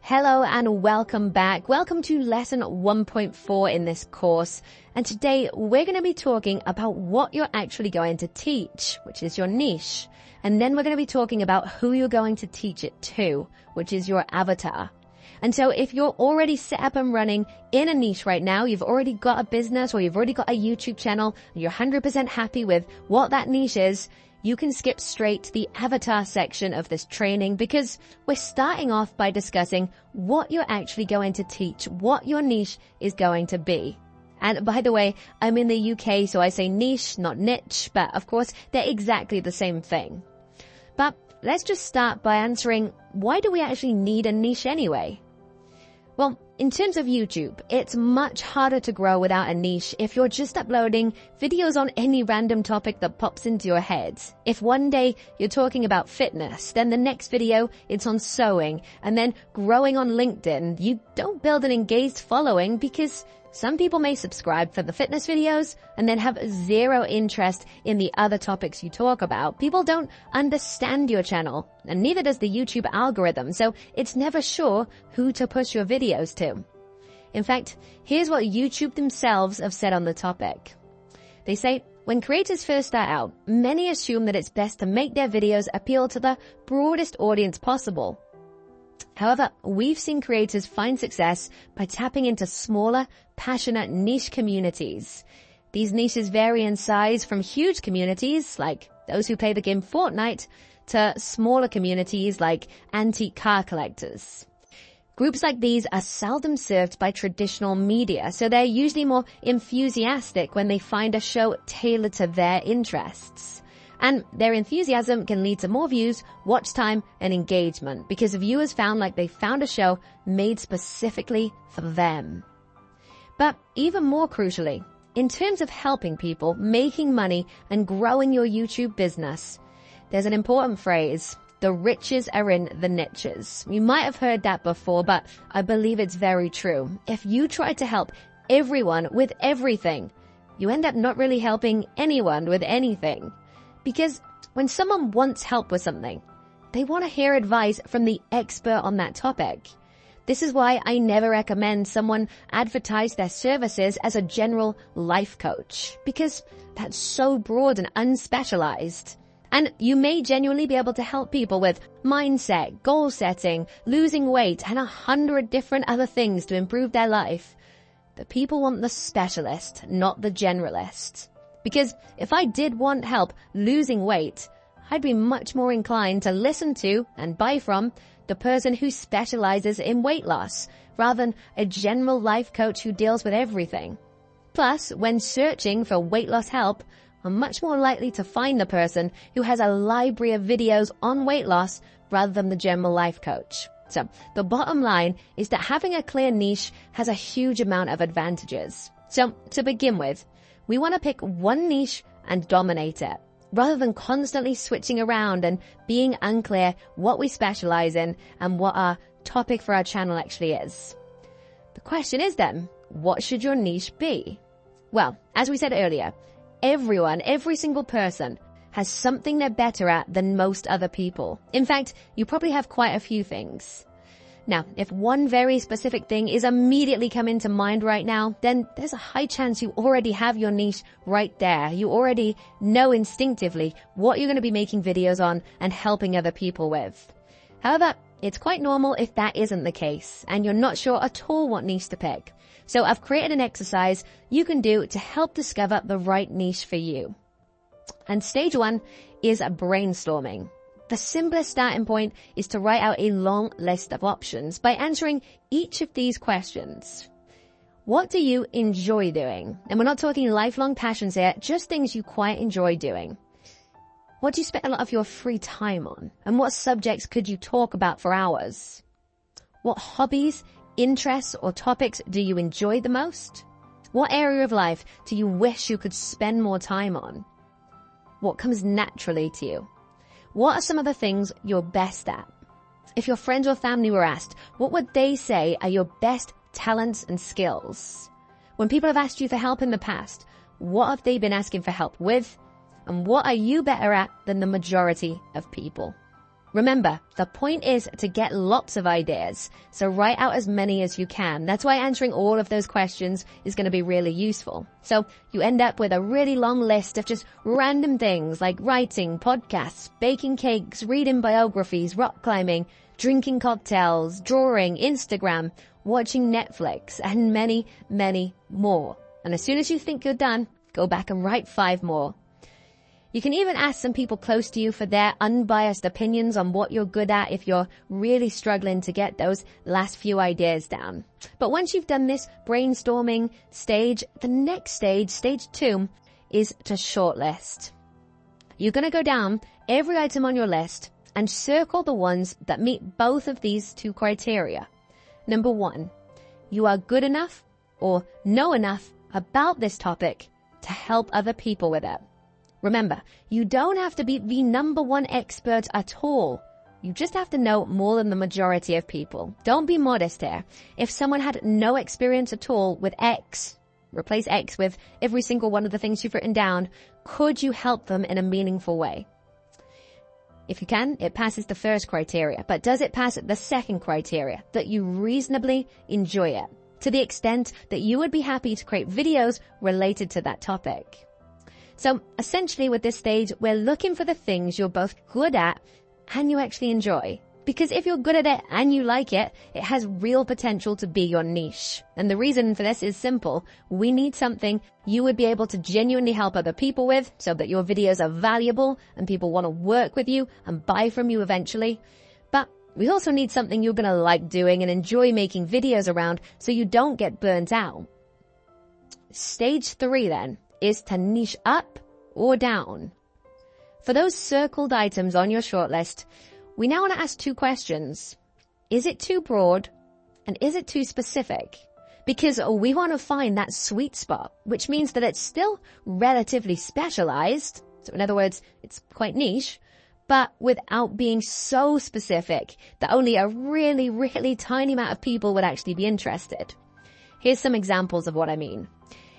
Hello and welcome back. Welcome to lesson 1.4 in this course. And today we're going to be talking about what you're actually going to teach, which is your niche. And then we're going to be talking about who you're going to teach it to, which is your avatar. And so if you're already set up and running in a niche right now, you've already got a business or you've already got a YouTube channel, and you're 100% happy with what that niche is, you can skip straight to the avatar section of this training because we're starting off by discussing what you're actually going to teach, what your niche is going to be. And by the way, I'm in the UK, so I say niche, not niche, but of course they're exactly the same thing. But let's just start by answering, why do we actually need a niche anyway? Well, in terms of YouTube, it's much harder to grow without a niche if you're just uploading videos on any random topic that pops into your head. If one day you're talking about fitness, then the next video it's on sewing, and then growing on LinkedIn, you don't build an engaged following because some people may subscribe for the fitness videos and then have zero interest in the other topics you talk about. People don't understand your channel, and neither does the YouTube algorithm, so it's never sure who to push your videos to. In fact, here's what YouTube themselves have said on the topic. They say, when creators first start out, many assume that it's best to make their videos appeal to the broadest audience possible. However, we've seen creators find success by tapping into smaller, passionate niche communities. These niches vary in size from huge communities, like those who play the game Fortnite, to smaller communities like antique car collectors. Groups like these are seldom served by traditional media, so they're usually more enthusiastic when they find a show tailored to their interests. And their enthusiasm can lead to more views, watch time, and engagement because viewers found like they found a show made specifically for them. But even more crucially, in terms of helping people, making money, and growing your YouTube business, there's an important phrase: the riches are in the niches. You might have heard that before, but I believe it's very true. If you try to help everyone with everything, you end up not really helping anyone with anything. Because when someone wants help with something, they want to hear advice from the expert on that topic. This is why I never recommend someone advertise their services as a general life coach, because that's so broad and unspecialized. And you may genuinely be able to help people with mindset, goal setting, losing weight, and 100 different other things to improve their life. But people want the specialist, not the generalist. Because if I did want help losing weight, I'd be much more inclined to listen to and buy from the person who specializes in weight loss, rather than a general life coach who deals with everything. Plus, when searching for weight loss help, I'm much more likely to find the person who has a library of videos on weight loss rather than the general life coach. So, the bottom line is that having a clear niche has a huge amount of advantages. So, to begin with, we want to pick one niche and dominate it, rather than constantly switching around and being unclear what we specialize in and what our topic for our channel actually is. The question is then, what should your niche be? Well, as we said earlier, everyone, every single person has something they're better at than most other people. In fact, you probably have quite a few things. Now, if one very specific thing is immediately coming to mind right now, then there's a high chance you already have your niche right there. You already know instinctively what you're going to be making videos on and helping other people with. However, it's quite normal if that isn't the case and you're not sure at all what niche to pick. So I've created an exercise you can do to help discover the right niche for you. And stage one is brainstorming. The simplest starting point is to write out a long list of options by answering each of these questions. What do you enjoy doing? And we're not talking lifelong passions here, just things you quite enjoy doing. What do you spend a lot of your free time on? And what subjects could you talk about for hours? What hobbies, interests, or topics do you enjoy the most? What area of life do you wish you could spend more time on? What comes naturally to you? What are some of the things you're best at? If your friends or family were asked, what would they say are your best talents and skills? When people have asked you for help in the past, what have they been asking for help with? And what are you better at than the majority of people? Remember, the point is to get lots of ideas, so write out as many as you can. That's why answering all of those questions is going to be really useful. So you end up with a really long list of just random things like writing, podcasts, baking cakes, reading biographies, rock climbing, drinking cocktails, drawing, Instagram, watching Netflix, and many, many more. And as soon as you think you're done, go back and write 5 more. You can even ask some people close to you for their unbiased opinions on what you're good at if you're really struggling to get those last few ideas down. But once you've done this brainstorming stage, the next stage, stage 2, is to shortlist. You're going to go down every item on your list and circle the ones that meet both of these 2 criteria. Number 1, you are good enough or know enough about this topic to help other people with it. Remember, you don't have to be the number 1 expert at all. You just have to know more than the majority of people. Don't be modest here. If someone had no experience at all with X, replace X with every single one of the things you've written down, could you help them in a meaningful way? If you can, it passes the first criteria, but does it pass the second criteria, that you reasonably enjoy it, to the extent that you would be happy to create videos related to that topic? So essentially with this stage, we're looking for the things you're both good at and you actually enjoy. Because if you're good at it and you like it, it has real potential to be your niche. And the reason for this is simple. We need something you would be able to genuinely help other people with so that your videos are valuable and people want to work with you and buy from you eventually. But we also need something you're going to like doing and enjoy making videos around so you don't get burnt out. Stage 3 then is to niche up or down. For those circled items on your shortlist, we now want to ask 2 questions. Is it too broad? And is it too specific? Because we want to find that sweet spot, which means that it's still relatively specialized. So in other words, it's quite niche, but without being so specific that only a really, really tiny amount of people would actually be interested. Here's some examples of what I mean.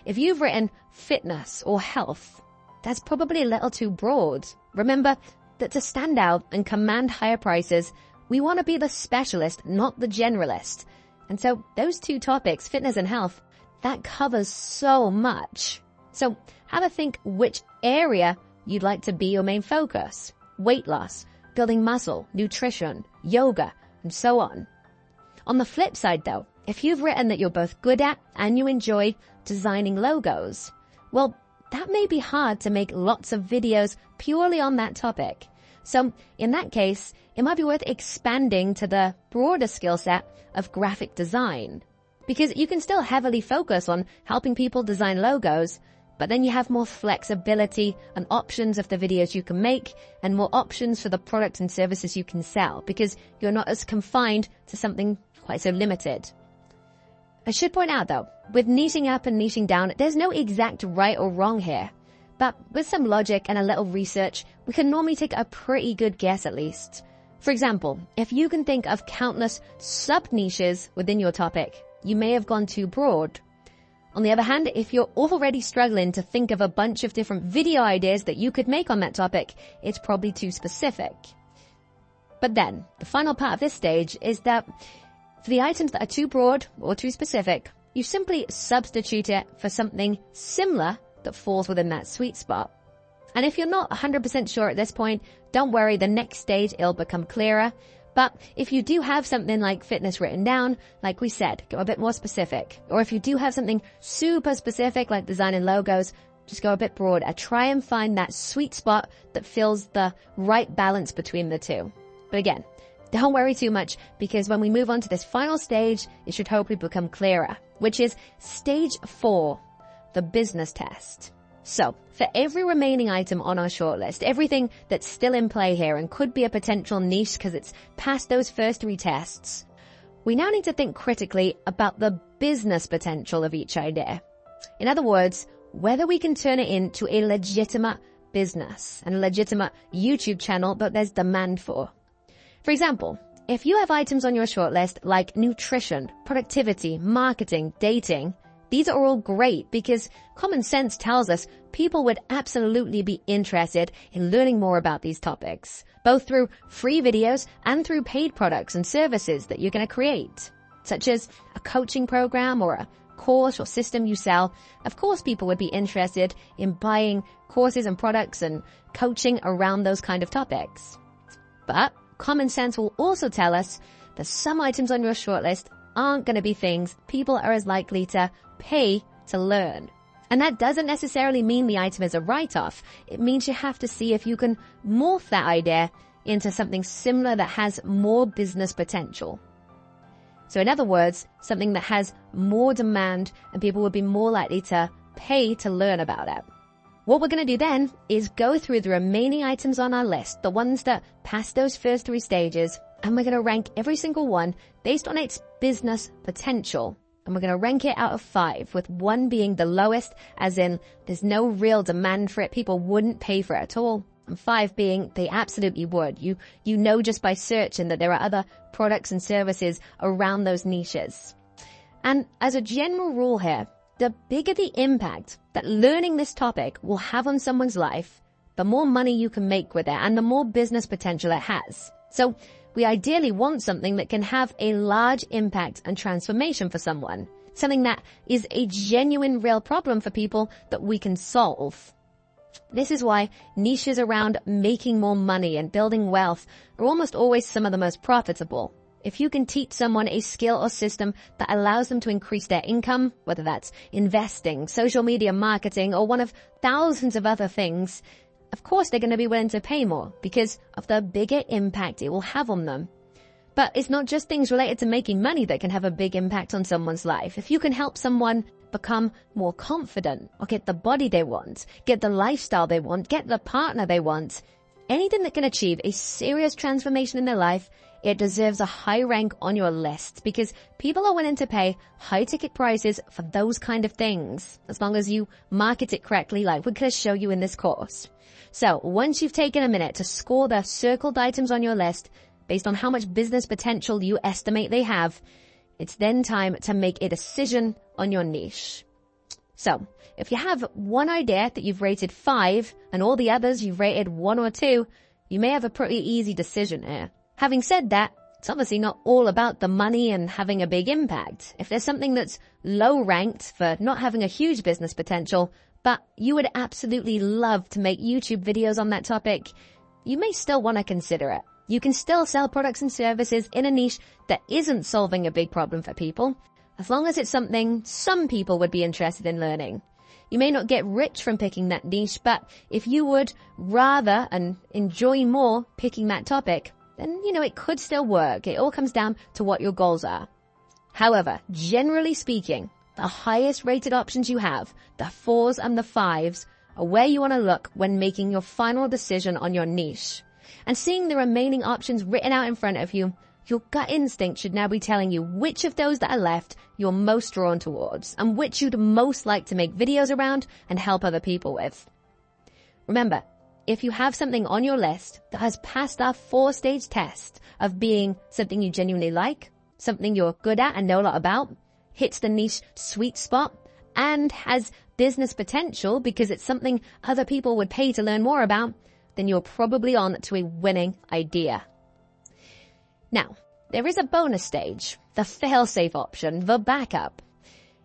If you've written fitness or health, that's probably a little too broad. Remember that to stand out and command higher prices, we want to be the specialist, not the generalist. And so those 2 topics, fitness and health, that covers so much. So have a think which area you'd like to be your main focus. Weight loss, building muscle, nutrition, yoga, and so on. On the flip side though, if you've written that you're both good at and you enjoy designing logos, well, that may be hard to make lots of videos purely on that topic. So in that case, it might be worth expanding to the broader skill set of graphic design. Because you can still heavily focus on helping people design logos, but then you have more flexibility and options of the videos you can make and more options for the products and services you can sell because you're not as confined to something quite so limited. I should point out though, with niching up and niching down, there's no exact right or wrong here. But with some logic and a little research, we can normally take a pretty good guess at least. For example, if you can think of countless sub-niches within your topic, you may have gone too broad. On the other hand, if you're already struggling to think of a bunch of different video ideas that you could make on that topic, it's probably too specific. But then, the final part of this stage is that for the items that are too broad or too specific, you simply substitute it for something similar that falls within that sweet spot. And if you're not 100% sure at this point, don't worry, the next stage it'll become clearer. But if you do have something like fitness written down, like we said, go a bit more specific. Or if you do have something super specific like designing logos, just go a bit broader. Try and find that sweet spot that fills the right balance between the 2. But again, don't worry too much because when we move on to this final stage, it should hopefully become clearer, which is stage 4, the business test. So, for every remaining item on our shortlist, everything that's still in play here and could be a potential niche because it's past those first 3 tests, we now need to think critically about the business potential of each idea. In other words, whether we can turn it into a legitimate business and a legitimate YouTube channel that there's demand for. For example, if you have items on your shortlist like nutrition, productivity, marketing, dating, These are all great because common sense tells us people would absolutely be interested in learning more about these topics, both through free videos and through paid products and services that you're going to create, such as a coaching program or a course or system you sell. Of course, people would be interested in buying courses and products and coaching around those kind of topics. But common sense will also tell us that some items on your shortlist aren't going to be things people are as likely to pay to learn. And that doesn't necessarily mean the item is a write-off. It means you have to see if you can morph that idea into something similar that has more business potential. So in other words, something that has more demand and people would be more likely to pay to learn about it. What we're going to do then is go through the remaining items on our list, the ones that pass those first 3 stages, and we're going to rank every single one based on its business potential. And we're going to rank it out of 5, with 1 being the lowest, as in there's no real demand for it, people wouldn't pay for it at all. And 5 being they absolutely would. You know just by searching that there are other products and services around those niches. And as a general rule here, the bigger the impact that learning this topic will have on someone's life, the more money you can make with it and the more business potential it has. So we ideally want something that can have a large impact and transformation for someone, something that is a genuine real problem for people that we can solve. This is why niches around making more money and building wealth are almost always some of the most profitable. If you can teach someone a skill or system that allows them to increase their income, whether that's investing, social media marketing, or one of thousands of other things, of course they're going to be willing to pay more because of the bigger impact it will have on them. But it's not just things related to making money that can have a big impact on someone's life. If you can help someone become more confident or get the body they want, get the lifestyle they want, get the partner they want, anything that can achieve a serious transformation in their life, it deserves a high rank on your list because people are willing to pay high ticket prices for those kind of things, as long as you market it correctly like we're going to show you in this course. So once you've taken a minute to score the circled items on your list based on how much business potential you estimate they have, it's then time to make a decision on your niche. So if you have one idea that you've rated 5 and all the others you've rated 1 or 2, you may have a pretty easy decision here. Having said that, it's obviously not all about the money and having a big impact. If there's something that's low ranked for not having a huge business potential, but you would absolutely love to make YouTube videos on that topic, you may still want to consider it. You can still sell products and services in a niche that isn't solving a big problem for people, as long as it's something some people would be interested in learning. You may not get rich from picking that niche, but if you would rather and enjoy more picking that topic, then, it could still work. It all comes down to what your goals are. However, generally speaking, the highest rated options you have, the 4s and the 5s, are where you want to look when making your final decision on your niche. And seeing the remaining options written out in front of you, your gut instinct should now be telling you which of those that are left you're most drawn towards and which you'd most like to make videos around and help other people with. Remember, if you have something on your list that has passed our 4-stage test of being something you genuinely like, something you're good at and know a lot about, hits the niche sweet spot, and has business potential because it's something other people would pay to learn more about, then you're probably on to a winning idea. Now, there is a bonus stage, the fail-safe option, the backup.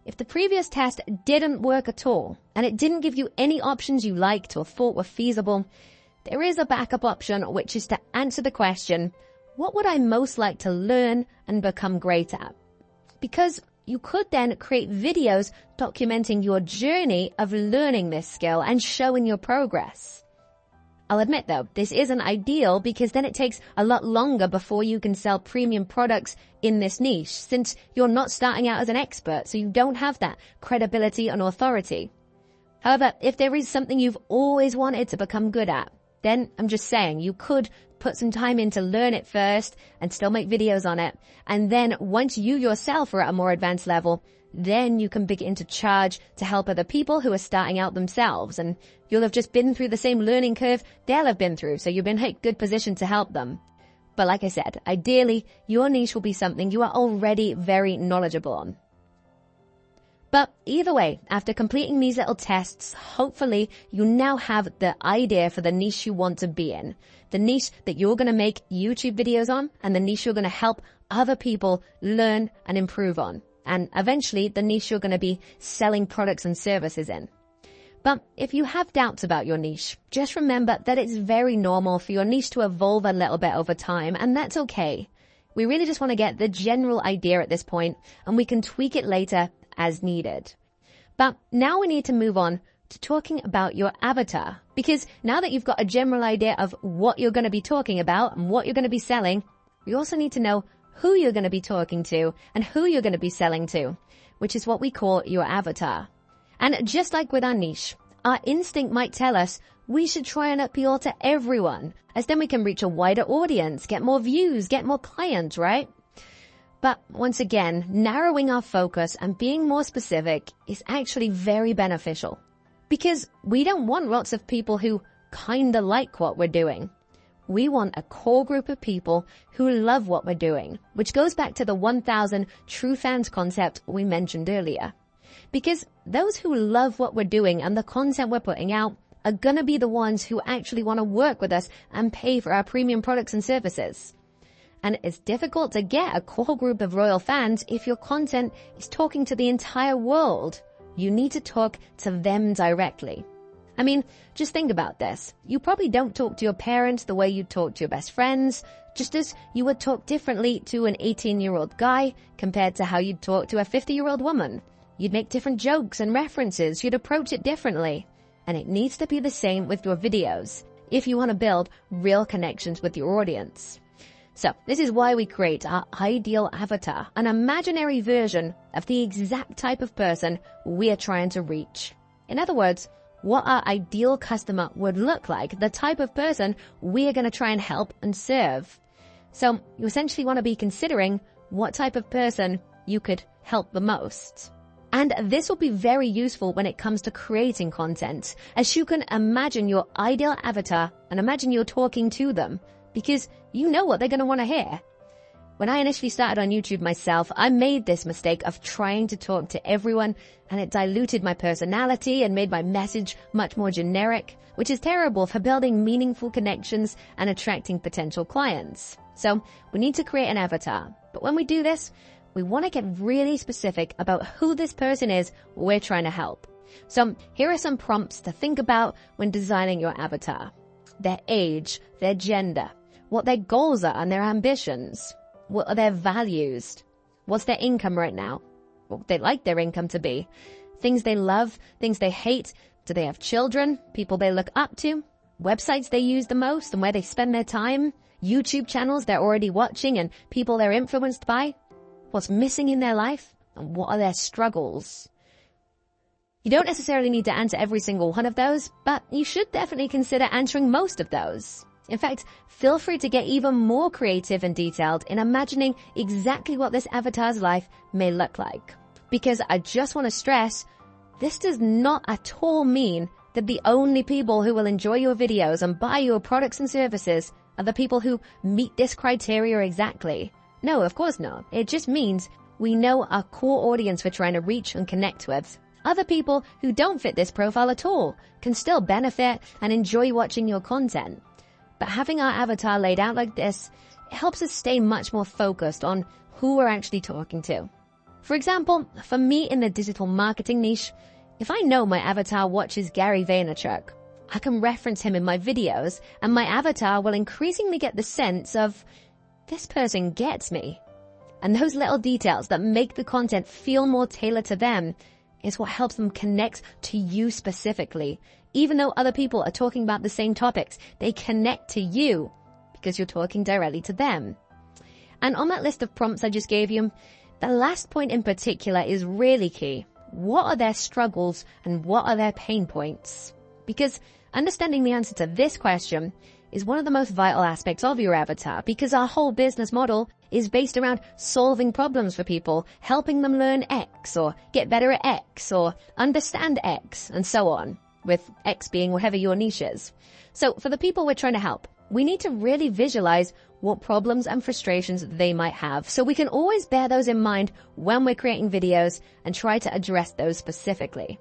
If the previous test didn't work at all, and it didn't give you any options you liked or thought were feasible, there is a backup option, which is to answer the question, what would I most like to learn and become great at? Because you could then create videos documenting your journey of learning this skill and showing your progress. I'll admit though, this isn't ideal because then it takes a lot longer before you can sell premium products in this niche, since you're not starting out as an expert, so you don't have that credibility and authority. However, if there is something you've always wanted to become good at, then I'm just saying you could put some time in to learn it first and still make videos on it. And then once you yourself are at a more advanced level, then you can begin to charge to help other people who are starting out themselves. And you'll have just been through the same learning curve they'll have been through, so you've been in a good position to help them. But like I said, ideally, your niche will be something you are already very knowledgeable on. But either way, after completing these little tests, hopefully you now have the idea for the niche you want to be in. The niche that you're going to make YouTube videos on, and the niche you're going to help other people learn and improve on. And eventually the niche you're going to be selling products and services in. But if you have doubts about your niche, just remember that it's very normal for your niche to evolve a little bit over time, and that's okay. We really just want to get the general idea at this point, and we can tweak it later as needed. But now we need to move on to talking about your avatar, because now that you've got a general idea of what you're going to be talking about and what you're going to be selling, we also need to know who you're going to be talking to and who you're going to be selling to, which is what we call your avatar. And just like with our niche, our instinct might tell us we should try and appeal to everyone, as then we can reach a wider audience, get more views, get more clients, right? But once again, narrowing our focus and being more specific is actually very beneficial, because we don't want lots of people who kinda like what we're doing. We want a core group of people who love what we're doing, which goes back to the 1,000 true fans concept we mentioned earlier. Because those who love what we're doing and the content we're putting out are gonna be the ones who actually want to work with us and pay for our premium products and services. And it's difficult to get a core group of loyal fans if your content is talking to the entire world. You need to talk to them directly. I mean, just think about this. You probably don't talk to your parents the way you talk to your best friends, just as you would talk differently to an 18-year-old guy compared to how you'd talk to a 50-year-old woman. You'd make different jokes and references. You'd approach it differently. And it needs to be the same with your videos if you want to build real connections with your audience. So this is why we create our ideal avatar, an imaginary version of the exact type of person we are trying to reach. In other words, what our ideal customer would look like, the type of person we are going to try and help and serve. So you essentially want to be considering what type of person you could help the most. And this will be very useful when it comes to creating content, as you can imagine your ideal avatar and imagine you're talking to them, because you know what they're going to want to hear. When I initially started on YouTube myself, I made this mistake of trying to talk to everyone, and it diluted my personality and made my message much more generic, which is terrible for building meaningful connections and attracting potential clients. So we need to create an avatar. But when we do this, we want to get really specific about who this person is we're trying to help. So here are some prompts to think about when designing your avatar. Their age, their gender, what their goals are and their ambitions, what are their values, what's their income right now, what would they like their income to be, things they love, things they hate, do they have children, people they look up to, websites they use the most and where they spend their time, YouTube channels they're already watching and people they're influenced by, what's missing in their life, and what are their struggles. You don't necessarily need to answer every single one of those, but you should definitely consider answering most of those. In fact, feel free to get even more creative and detailed in imagining exactly what this avatar's life may look like. Because I just want to stress, this does not at all mean that the only people who will enjoy your videos and buy your products and services are the people who meet this criteria exactly. No, of course not. It just means we know our core audience we're trying to reach and connect with. Other people who don't fit this profile at all can still benefit and enjoy watching your content. But having our avatar laid out like this, it helps us stay much more focused on who we're actually talking to. For example, for me in the digital marketing niche, if I know my avatar watches Gary Vaynerchuk, I can reference him in my videos, and my avatar will increasingly get the sense of, this person gets me. And those little details that make the content feel more tailored to them is what helps them connect to you specifically. Even though other people are talking about the same topics, they connect to you because you're talking directly to them. And on that list of prompts I just gave you, the last point in particular is really key. What are their struggles and what are their pain points? Because understanding the answer to this question is one of the most vital aspects of your avatar, because our whole business model is based around solving problems for people, helping them learn X or get better at X or understand X and so on, with X being whatever your niche is. So for the people we're trying to help, we need to really visualize what problems and frustrations they might have, so we can always bear those in mind when we're creating videos and try to address those specifically.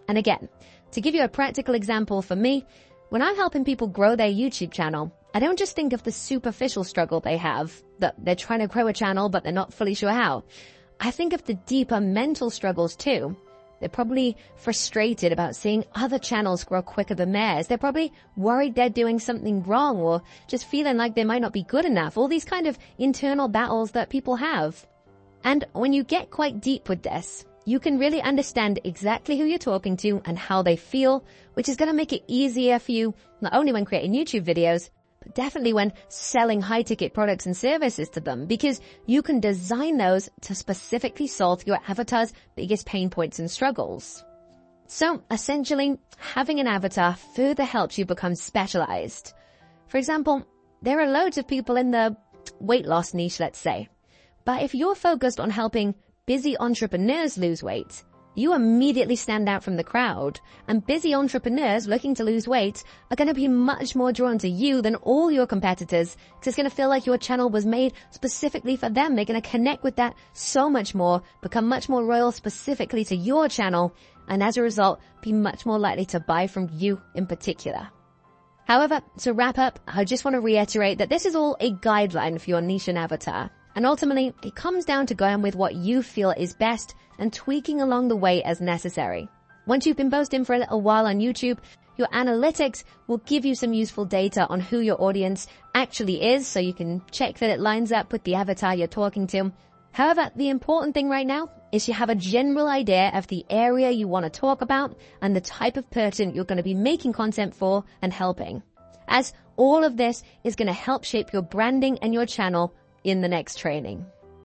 And again, to give you a practical example for me, when I'm helping people grow their YouTube channel, I don't just think of the superficial struggle they have, that they're trying to grow a channel but they're not fully sure how. I think of the deeper mental struggles too. They're probably frustrated about seeing other channels grow quicker than theirs. They're probably worried they're doing something wrong or just feeling like they might not be good enough. All these kind of internal battles that people have. And when you get quite deep with this, you can really understand exactly who you're talking to and how they feel, which is going to make it easier for you, not only when creating YouTube videos, but definitely when selling high-ticket products and services to them, because you can design those to specifically solve your avatar's biggest pain points and struggles. So, essentially, having an avatar further helps you become specialized. For example, there are loads of people in the weight loss niche, let's say. But if you're focused on helping busy entrepreneurs lose weight, you immediately stand out from the crowd, and busy entrepreneurs looking to lose weight are going to be much more drawn to you than all your competitors, because it's going to feel like your channel was made specifically for them. They're going to connect with that so much more, become much more loyal specifically to your channel, and as a result, be much more likely to buy from you in particular. However, to wrap up, I just want to reiterate that this is all a guideline for your niche and avatar. And ultimately, it comes down to going with what you feel is best and tweaking along the way as necessary. Once you've been posting for a little while on YouTube, your analytics will give you some useful data on who your audience actually is, so you can check that it lines up with the avatar you're talking to. However, the important thing right now is you have a general idea of the area you want to talk about and the type of person you're going to be making content for and helping. As all of this is going to help shape your branding and your channel in the next training.